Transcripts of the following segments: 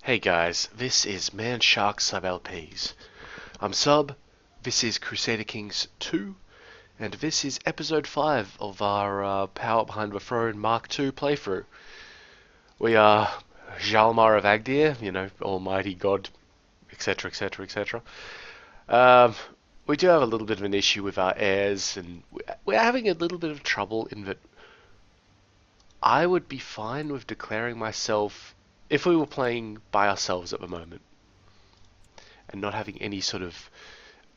Hey guys, this is Man Shark Sub LPs. I'm Sub, this is Crusader Kings II, and this is episode 5 of our Power Behind the Throne Mk2 playthrough. We are Jalmar of Agdir, Almighty God, etc, etc, etc. We do have a little bit of an issue with our heirs, and we're having a little bit of trouble in that I would be fine with declaring myself if we were playing by ourselves at the moment and not having any sort of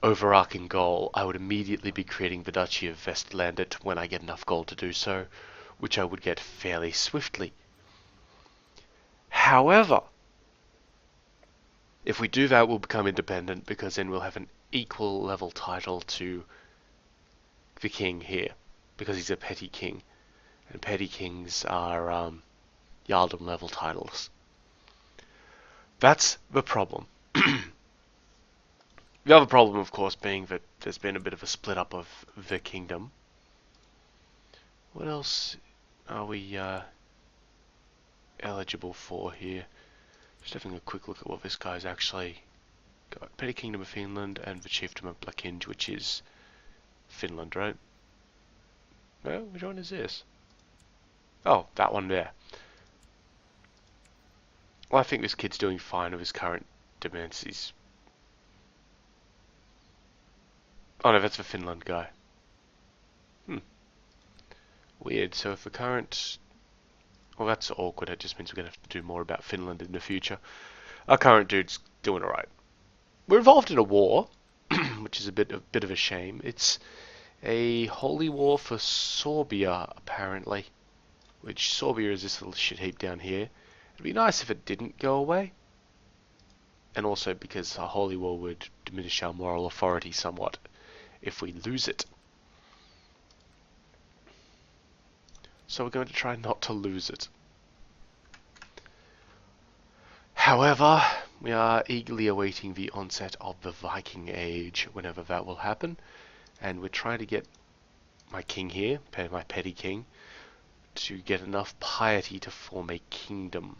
overarching goal. I would immediately be creating the Duchy of Vestlandet when I get enough gold to do so, which I would get fairly swiftly. However, if we do that, we'll become independent because then we'll have an equal level title to the king here, because he's a petty king, and petty kings are Jarldom level titles. That's the problem. The other problem, of course, being that there's been a bit of a split up of the kingdom. What else are we eligible for here? Just having a quick look at what this guy's actually got. Petty Kingdom of Finland and the Chiefdom of Blackhinge, which is Finland, right? No, which one is this? Oh, that one there. Well, I think this kid's doing fine with his current demands. Oh no, that's the Finland guy. Weird. So if the current... Well, that's awkward. It just means we're going to have to do more about Finland in the future. Our current dude's doing alright. We're involved in a war, which is a bit of a shame. It's a holy war for Sorbia, apparently. Which, Sorbia is this little shit heap down here. It'd be nice if it didn't go away. And also because a holy war would diminish our moral authority somewhat if we lose it. So we're going to try not to lose it. However, we are eagerly awaiting the onset of the Viking Age, whenever that will happen. And we're trying to get my king here, my petty king, to get enough piety to form a kingdom.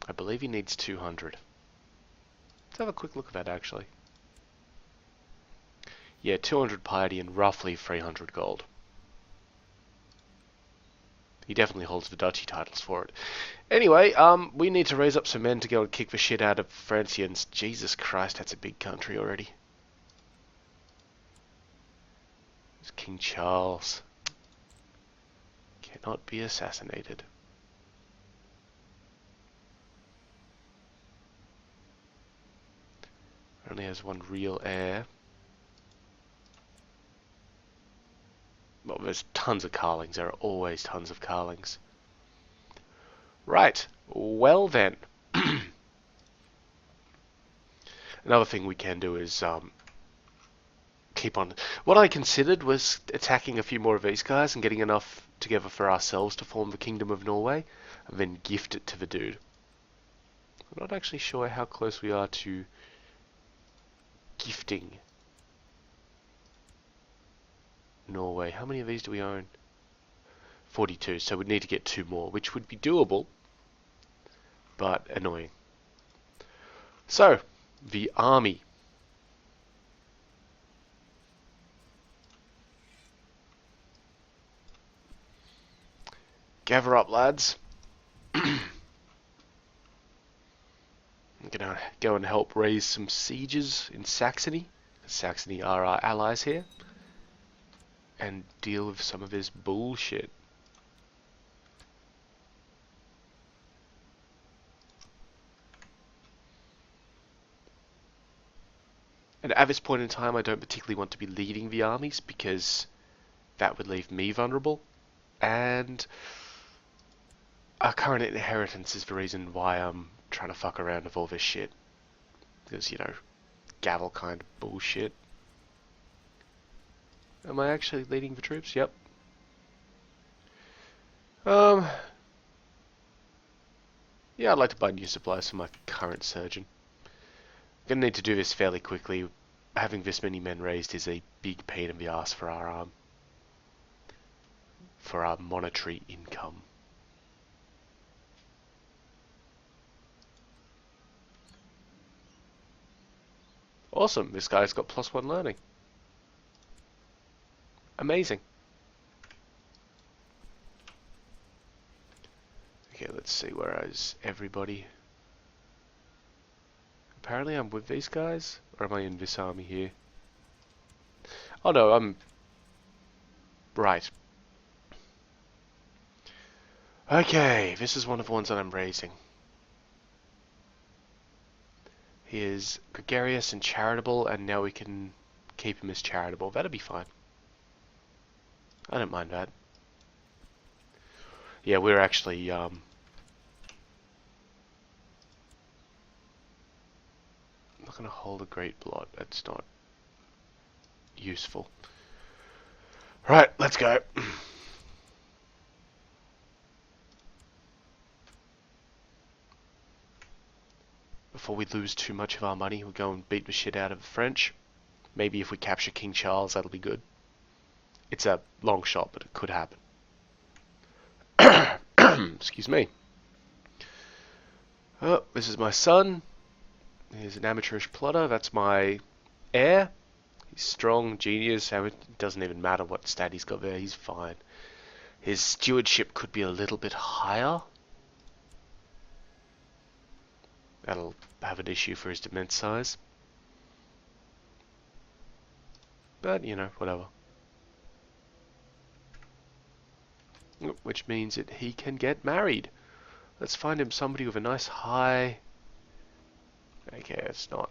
I believe he needs 200. Let's have a quick look at that, actually. Yeah, 200 piety and roughly 300 gold. He definitely holds the duchy titles for it. Anyway, we need to raise up some men to go and kick the shit out of Francians. Jesus Christ, that's a big country already. It's King Charles. Cannot be assassinated. Only has one real heir. Well, there's tons of carlings. There are always tons of carlings. Right. Well then. Another thing we can do is keep on... What I considered was attacking a few more of these guys and getting enough together for ourselves to form the Kingdom of Norway, and then gift it to the dude. I'm not actually sure how close we are to gifting Norway. How many of these do we own? 42, so we'd need to get 2 more, which would be doable, but annoying. So, the army. Gather up, lads. I'm gonna go and help raise some sieges in Saxony. Saxony are our allies here. And deal with some of this bullshit. And at this point in time, I don't particularly want to be leading the armies because that would leave me vulnerable. And our current inheritance is the reason why I'm trying to fuck around with all this shit. Because, gavel kind of bullshit. Am I actually leading the troops? Yep. Yeah, I'd like to buy new supplies for my current surgeon. I'm gonna need to do this fairly quickly. Having this many men raised is a big pain in the ass for our monetary income. Awesome, this guy's got +1 learning. Amazing. Okay, let's see, where is everybody? Apparently I'm with these guys, or am I in this army here? Oh no, I'm... right. Okay, this is one of the ones that I'm raising. He is gregarious and charitable, and now we can keep him as charitable. That'll be fine. I don't mind that. Yeah, we're actually, not going to hold a great blot. That's not useful. Right, let's go. Before we lose too much of our money, we'll go and beat the shit out of the French. Maybe if we capture King Charles, that'll be good. It's a long shot, but it could happen. Excuse me. Oh, this is my son. He's an amateurish plotter. That's my heir. He's strong, genius. It doesn't even matter what stat he's got there. He's fine. His stewardship could be a little bit higher. That'll have an issue for his immense size. But, you know, whatever. Which means that he can get married. Let's find him somebody with a nice high... Okay, it's not.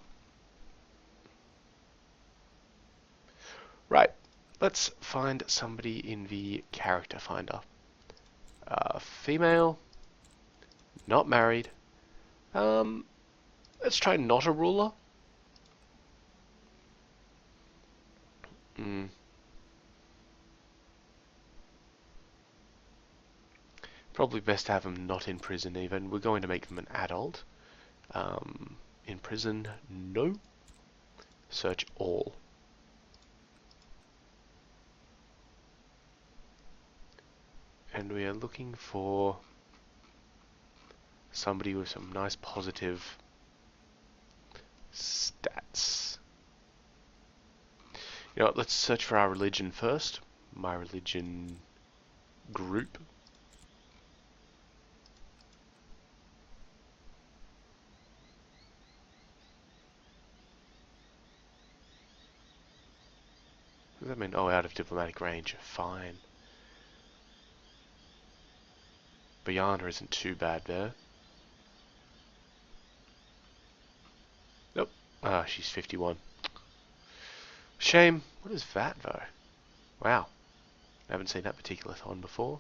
Right. Let's find somebody in the character finder. Female. Not married. Let's try not a ruler. Probably best to have them not in prison even. We're going to make them an adult. In prison, no. Search all. And we are looking for somebody with some nice positive stats. You know what, let's search for our religion first. My religion group. What does that mean? Oh, out of diplomatic range. Fine. Bayana isn't too bad there. Nope. Ah, she's 51. Shame. What is that, though? Wow. I haven't seen that particular thon before.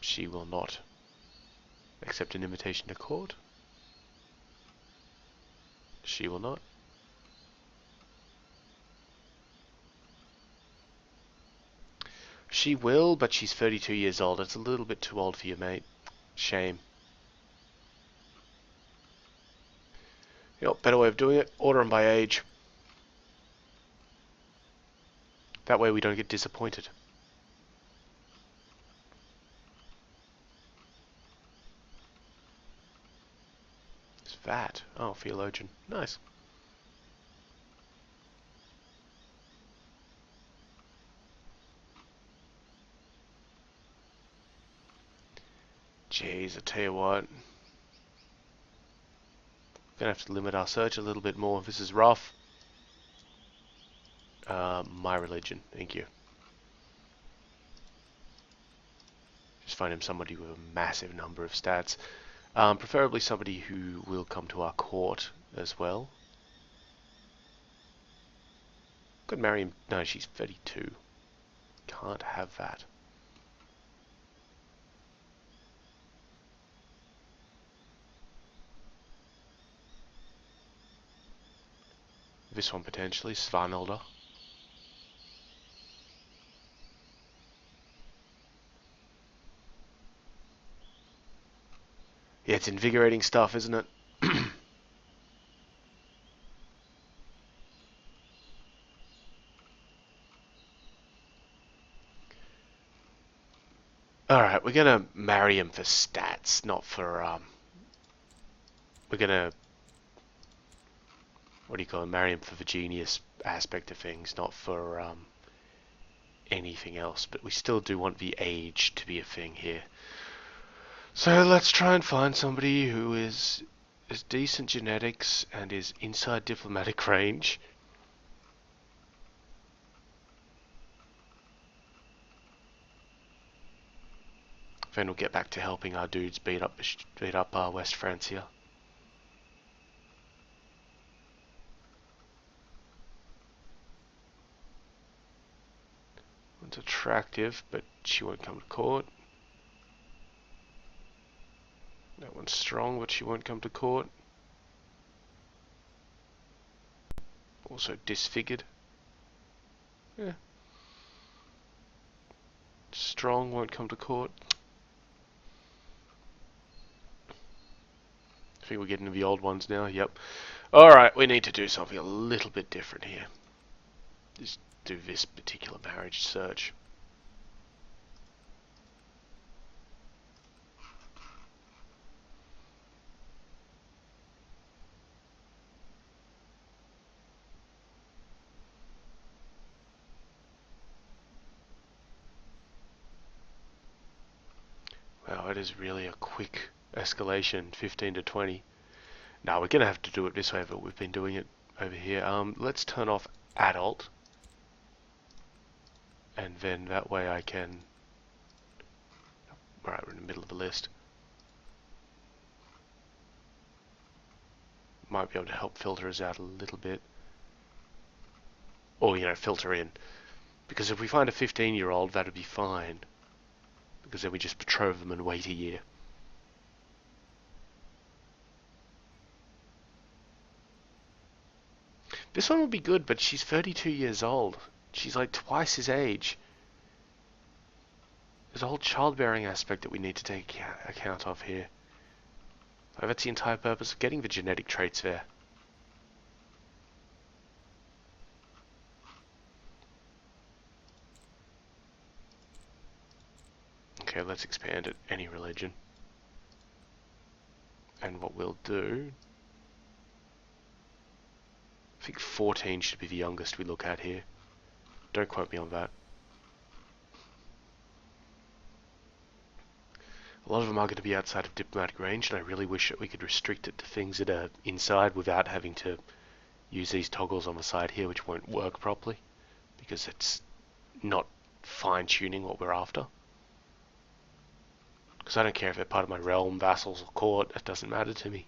She will not accept an invitation to court. She will not. She will, but she's 32 years old. It's a little bit too old for you, mate. Shame. You know, better way of doing it, order them by age. That way we don't get disappointed. It's that. Oh, theologian. Nice. Jeez, I tell you what. Gonna have to limit our search a little bit more. This is rough. My religion. Thank you. Just find him somebody with a massive number of stats. Preferably somebody who will come to our court as well. Could marry him. No, she's 32. Can't have that. This one potentially, Svanhilda. Yeah, it's invigorating stuff, isn't it? Alright, we're gonna marry him for stats, not for, we're gonna, what do you call it, marry him for the genius aspect of things, not for anything else. But we still do want the age to be a thing here. So let's try and find somebody who is decent genetics and is inside diplomatic range. Then we'll get back to helping our dudes beat up West Francia. One's attractive, but she won't come to court. That one's strong, but she won't come to court. Also disfigured. Yeah. Strong, won't come to court. I think we're getting to the old ones now, yep. Alright, we need to do something a little bit different here. Just do this particular marriage search. Wow, it is really a quick escalation, 15 to 20. Now we're going to have to do it this way, but we've been doing it over here. Let's turn off adult. And then that way I can... Alright, we're in the middle of the list. Might be able to help filter us out a little bit. Or, you know, filter in. Because if we find a 15-year-old, that'd be fine. Because then we just betroth them and wait a year. This one would be good, but she's 32 years old. She's like twice his age. There's a whole childbearing aspect that we need to take account of here. Like, that's the entire purpose of getting the genetic traits there. Okay, let's expand it. Any religion. And what we'll do... I think 14 should be the youngest we look at here. Don't quote me on that. A lot of them are going to be outside of diplomatic range, and I really wish that we could restrict it to things that are inside without having to use these toggles on the side here, which won't work properly, because it's not fine-tuning what we're after. Because I don't care if they're part of my realm, vassals, or court, that doesn't matter to me.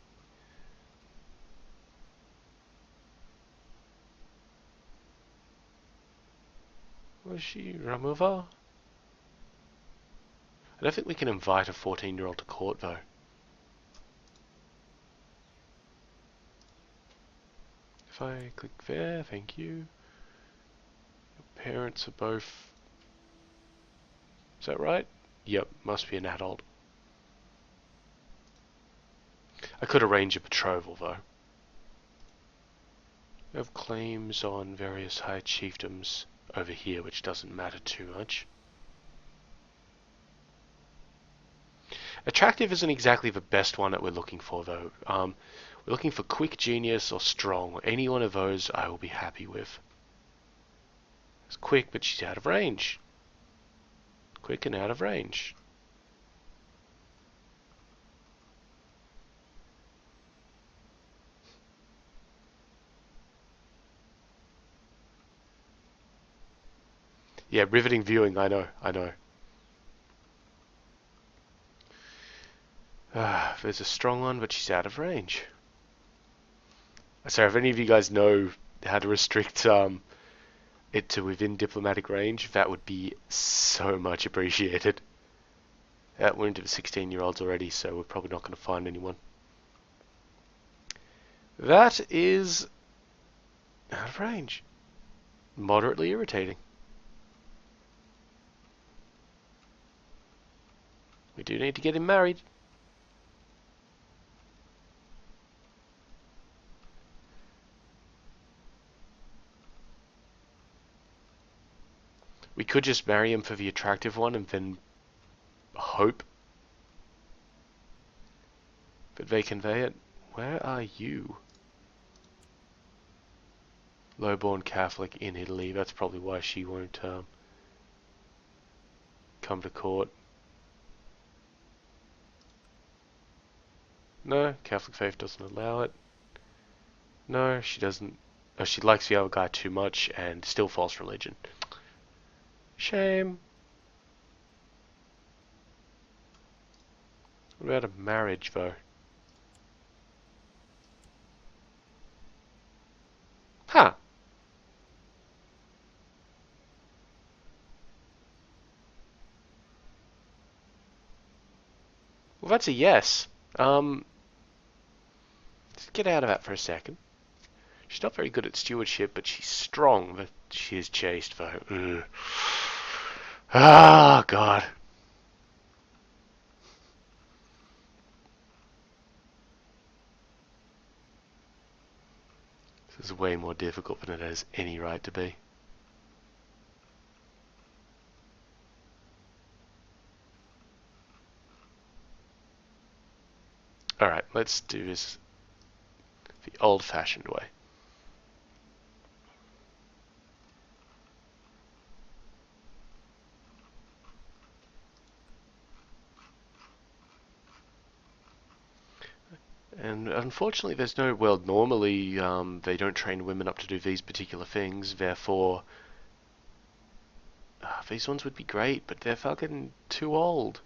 Was she Ramova? I don't think we can invite a 14-year-old to court, though. If I click there, thank you. Your parents are both... Is that right? Yep, must be an adult. I could arrange a betrothal, though. We have claims on various high chiefdoms over here, which doesn't matter too much. Attractive isn't exactly the best one that we're looking for, though. We're looking for quick, genius, or strong. Any one of those I will be happy with. It's quick, but she's out of range. Quick and out of range. Yeah, riveting viewing, I know. There's a strong one, but she's out of range. Sorry, if any of you guys know how to restrict it to within diplomatic range, that would be so much appreciated. We're into the 16-year-olds already, so we're probably not going to find anyone. That is out of range. Moderately irritating. We do need to get him married. We could just marry him for the attractive one and then hope that they convey it. Where are you? Lowborn Catholic in Italy. That's probably why she won't come to court. No, Catholic faith doesn't allow it. No, she doesn't. Oh, she likes the other guy too much and still false religion. Shame. What about a marriage, though? Huh. Well, that's a yes. Let's get out of that for a second. She's not very good at stewardship, but she's strong. But she is chaste, though. Ugh. Ah, God. This is way more difficult than it has any right to be. Alright, let's do this the old-fashioned way. And unfortunately there's no, well, normally they don't train women up to do these particular things, therefore these ones would be great, but they're fucking too old.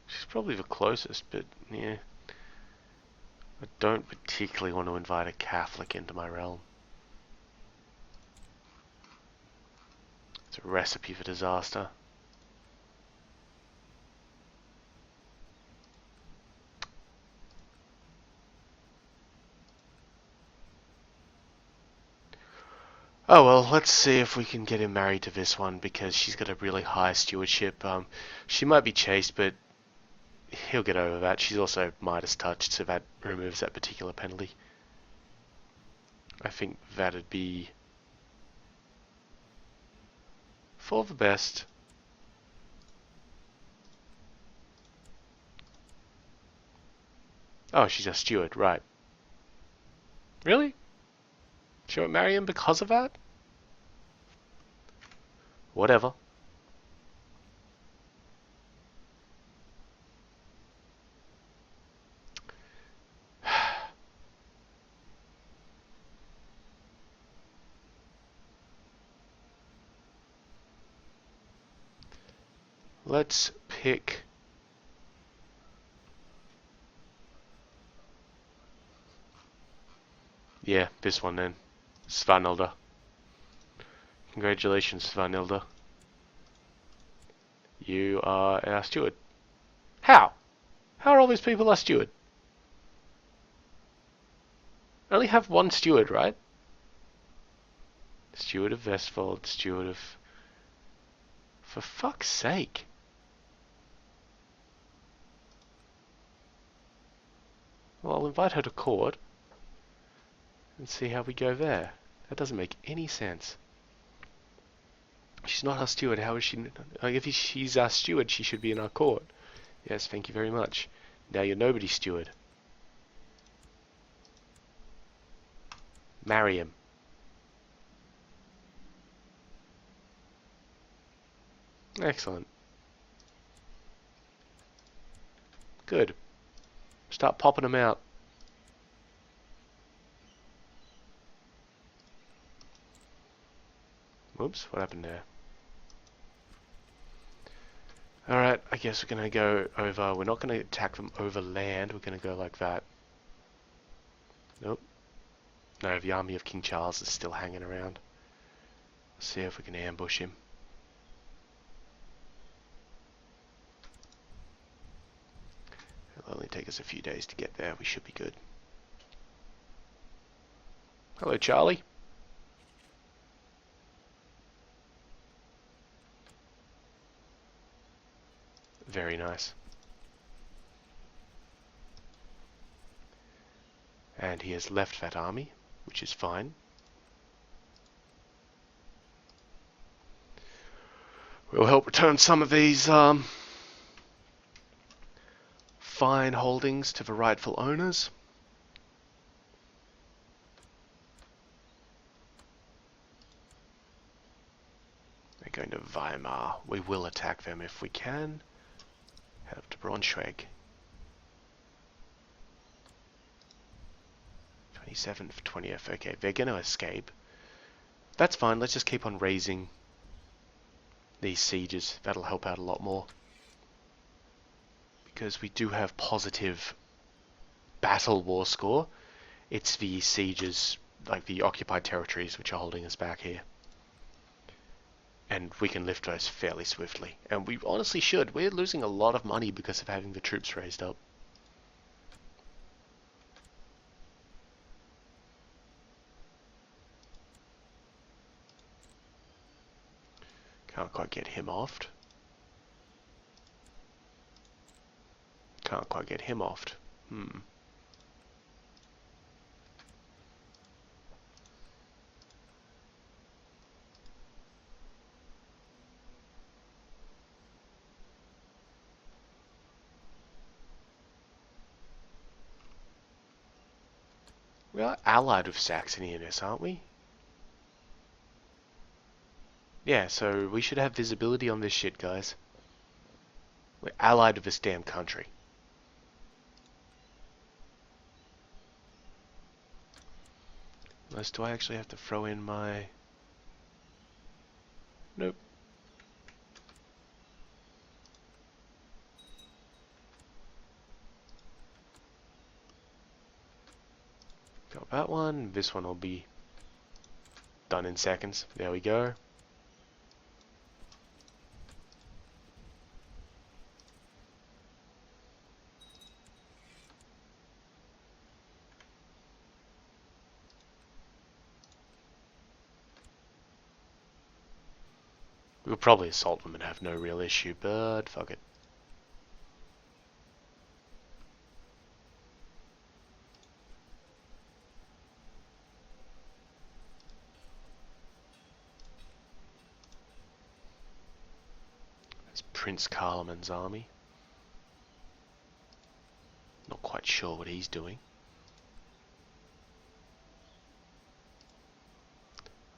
She's probably the closest, but yeah. I don't particularly want to invite a Catholic into my realm. It's a recipe for disaster. Oh well, let's see if we can get him married to this one, because she's got a really high stewardship. She might be chaste, but he'll get over that. She's also Midas touched, so that removes that particular penalty. I think that'd be for the best. Oh, she's a steward, right. Really? She won't marry him because of that? Whatever. Let's pick... Yeah, this one then. Svanhilda. Congratulations, Svanhilda. You are our steward. How? How are all these people our steward? I only have one steward, right? Steward of Vestfold, steward of... For fuck's sake. Well, I'll invite her to court and see how we go there. That doesn't make any sense. She's not our steward. How is she... If she's our steward, she should be in our court. Yes, thank you very much. Now you're nobody's steward. Marry him. Excellent. Good. Start popping them out. Whoops, what happened there? Alright, I guess we're going to go over... We're not going to attack them over land. We're going to go like that. Nope. No, the army of King Charles is still hanging around. Let's see if we can ambush him. It'll only take us a few days to get there. We should be good. Hello, Charlie. Very nice. And he has left that army, which is fine. We'll help return some of these fine holdings to the rightful owners. They're going to Weimar. We will attack them if we can. Head up to Braunschweig. 27th, 20th. Okay, they're going to escape. That's fine. Let's just keep on raising these sieges. That'll help out a lot more. Because we do have positive battle war score. It's the sieges, like the occupied territories, which are holding us back here. And we can lift those fairly swiftly. And we honestly should. We're losing a lot of money because of having the troops raised up. Can't quite get him offed. Can't quite get him offed. We are allied with Saxony in this, aren't we? Yeah, so we should have visibility on this shit, guys. We're allied with this damn country. Unless, do I actually have to throw in my... Nope. Got that one. This one will be done in seconds. There we go. We'll probably assault them and have no real issue, but fuck it. That's Prince Carloman's army. Not quite sure what he's doing.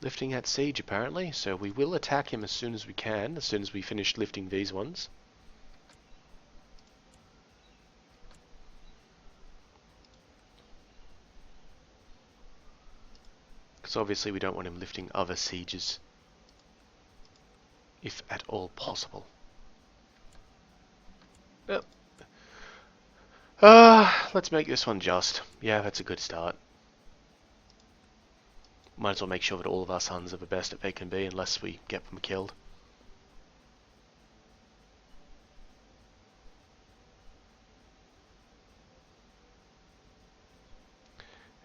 Lifting at siege apparently, so we will attack him as soon as we can, as soon as we finish lifting these ones. Because obviously we don't want him lifting other sieges, if at all possible. Yep. Let's make this one just. Yeah, that's a good start. Might as well make sure that all of our sons are the best that they can be, unless we get them killed.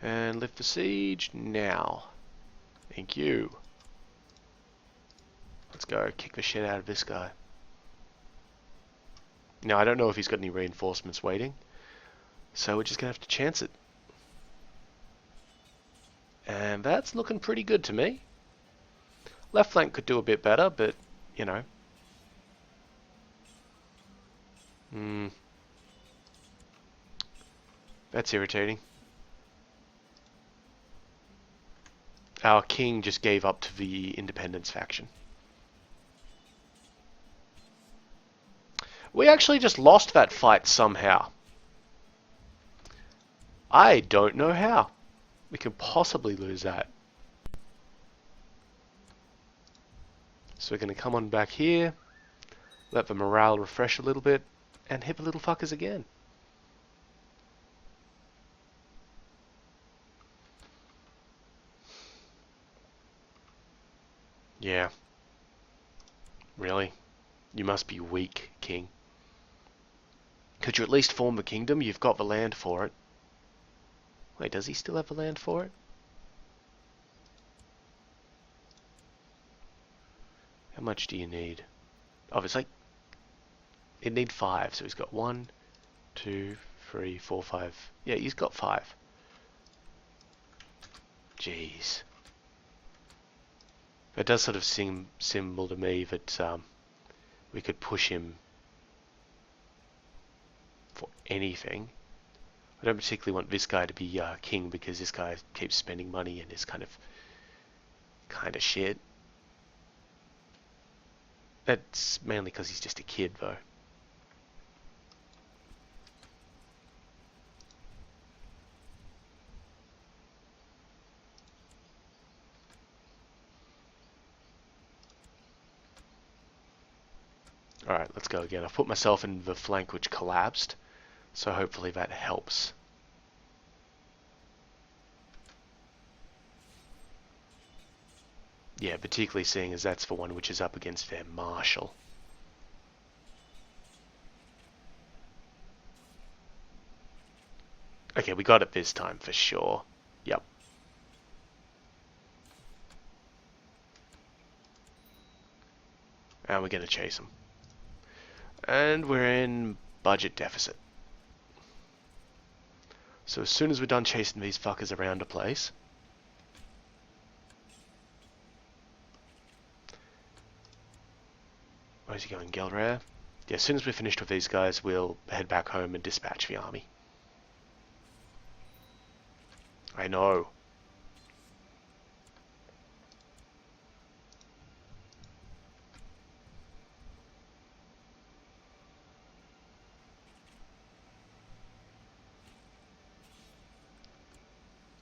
And lift the siege now. Thank you. Let's go kick the shit out of this guy. Now, I don't know if he's got any reinforcements waiting, so we're just going to have to chance it. And that's looking pretty good to me. Left flank could do a bit better, but, you know. That's irritating. Our king just gave up to the independence faction. We actually just lost that fight somehow. I don't know how we can possibly lose that. So we're going to come on back here, let the morale refresh a little bit, and hit the little fuckers again. Yeah. Really? You must be weak, king. Could you at least form the kingdom? You've got the land for it. Wait, does he still have the land for it? How much do you need? Oh, it's like... It'd need 5, so he's got 1, 2, 3, 4, 5. Yeah, he's got 5. Jeez. It does sort of seem symbol to me that we could push him for anything. I don't particularly want this guy to be king because this guy keeps spending money and is kind of shit. That's mainly because he's just a kid, though. Alright, let's go again. I've put myself in the flank which collapsed, so hopefully that helps. Yeah, particularly seeing as that's the one which is up against their marshal. Okay, we got it this time for sure. Yep. And we're going to chase them. And we're in budget deficit. So as soon as we're done chasing these fuckers around the place, where's he going, Gelrare? Yeah, as soon as we're finished with these guys, we'll head back home and dispatch the army. I know.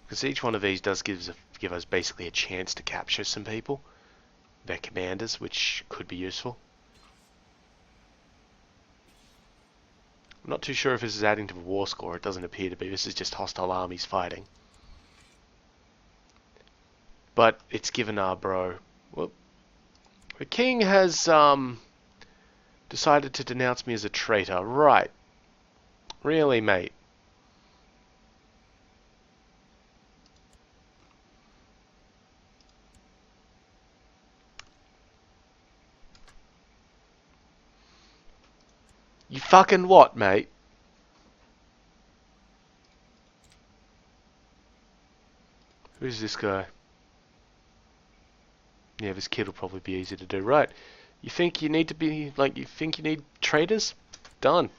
Because each one of these does give us basically a chance to capture some people. Their commanders, which could be useful. I'm not too sure if this is adding to the war score. It doesn't appear to be. This is just hostile armies fighting. But it's given our bro. Well, the king has decided to denounce me as a traitor. Right. Really, mate? You fucking what, mate? Who's this guy? Yeah, this kid will probably be easy to do. Right. You think you need to be, like, you think you need traitors? Done.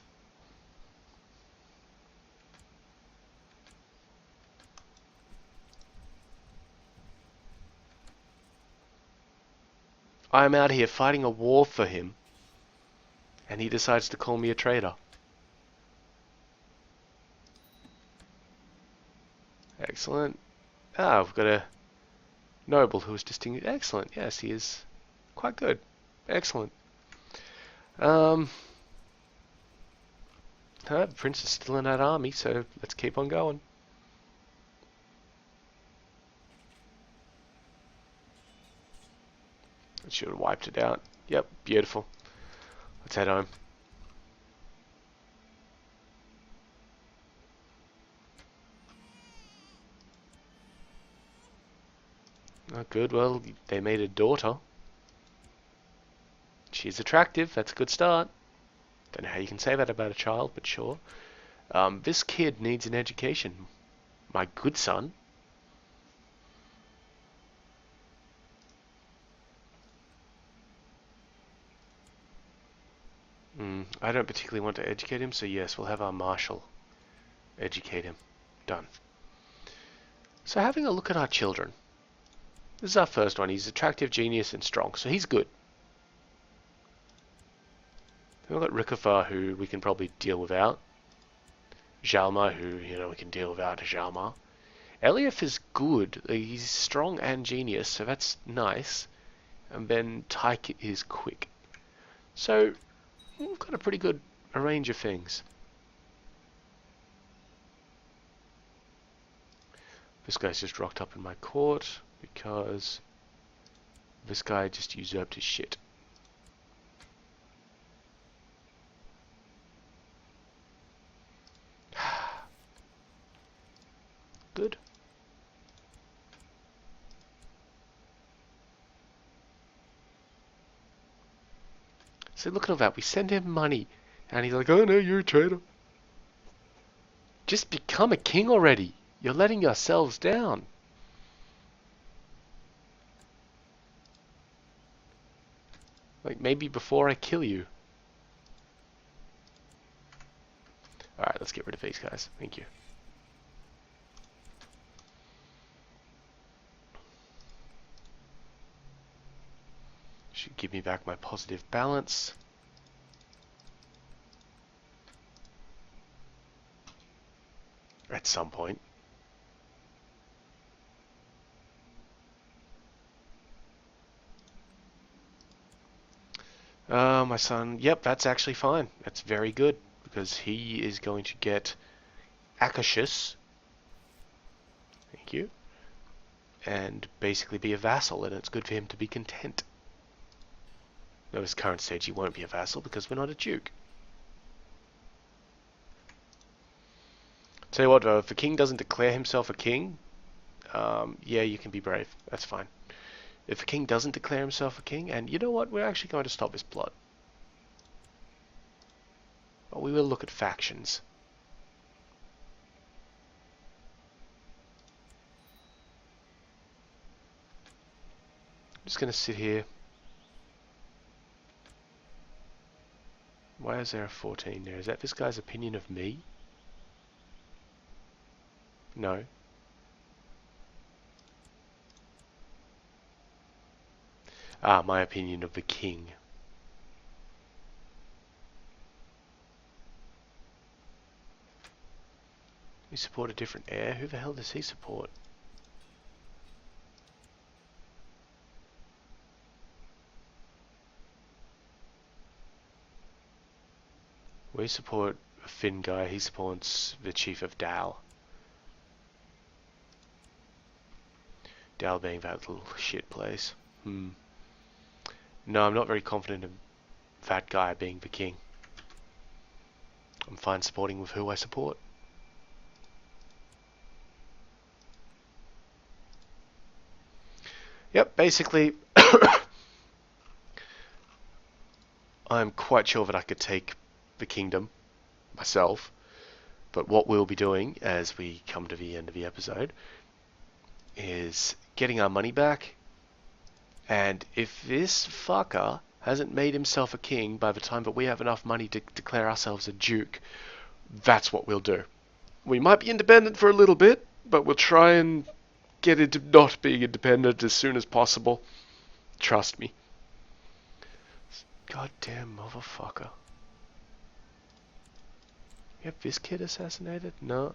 I'm out here fighting a war for him, and he decides to call me a traitor. Excellent. Ah, we've got a noble who is distinguished. Excellent. Yes, he is quite good. Excellent. The prince is still in that army, so let's keep on going. It should have wiped it out. Yep, beautiful. Let's head home. Oh, good. Well, they made a daughter. She's attractive. That's a good start. Don't know how you can say that about a child, but sure. This kid needs an education. My good son. I don't particularly want to educate him, so yes, we'll have our marshal educate him. Done. So having a look at our children. This is our first one. He's attractive, genius, and strong, so he's good. We've got Rickofer, who we can probably deal without. Jalmar, who, we can deal without Jalmar. Eliaf is good. He's strong and genius, so that's nice. And then Tyke is quick. So, we've got a pretty good range of things. This guy's just rocked up in my court because this guy just usurped his shit. Good. So look at all that. We send him money, and he's like, "Oh no, you're a traitor." Just become a king already. You're letting yourselves down. Like, maybe before I kill you. Alright, let's get rid of these guys. Thank you. Should give me back my positive balance. At some point. My son, yep, that's actually fine. That's very good, because he is going to get accusations. Thank you. And basically be a vassal, and it's good for him to be content. At his current stage, he won't be a vassal because we're not a duke. Tell you what, though, if the king doesn't declare himself a king, yeah, you can be brave. That's fine. If the king doesn't declare himself a king, and you know what, we're actually going to stop this plot. But we will look at factions. I'm just going to sit here. Why is there a 14 there? Is that this guy's opinion of me? No. Ah, my opinion of the king. You support a different heir? Who the hell does he support? We support a Finn guy, he supports the chief of Dal. Dal being that little shit place. No, I'm not very confident of that guy being the king. I'm fine supporting with who I support. Yep, basically, I'm quite sure that I could take the kingdom myself, but what we'll be doing as we come to the end of the episode is getting our money back, and if this fucker hasn't made himself a king by the time that we have enough money to declare ourselves a duke, that's what we'll do. We might be independent for a little bit, but we'll try and get into not being independent as soon as possible. Trust me. Goddamn motherfucker. You have this kid assassinated? No.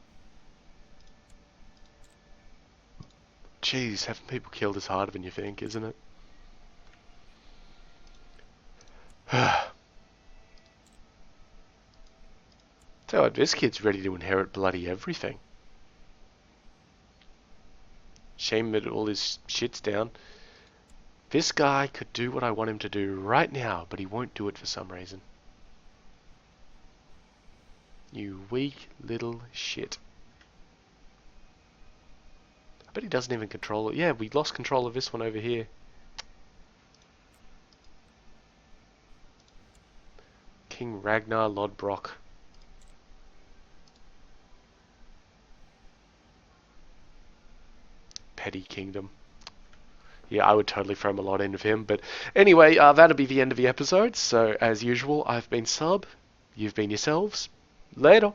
Jeez, having people killed is harder than you think, isn't it? Tell you what, this kid's ready to inherit bloody everything. Shame that all his shit's down. This guy could do what I want him to do right now, but he won't do it for some reason. You weak little shit. I bet he doesn't even control it. Yeah, we lost control of this one over here. King Ragnar Lodbrok. Petty kingdom. Yeah, I would totally throw a lot in of him. But anyway, that'll be the end of the episode. So, as usual, I've been Sub. You've been yourselves. Later.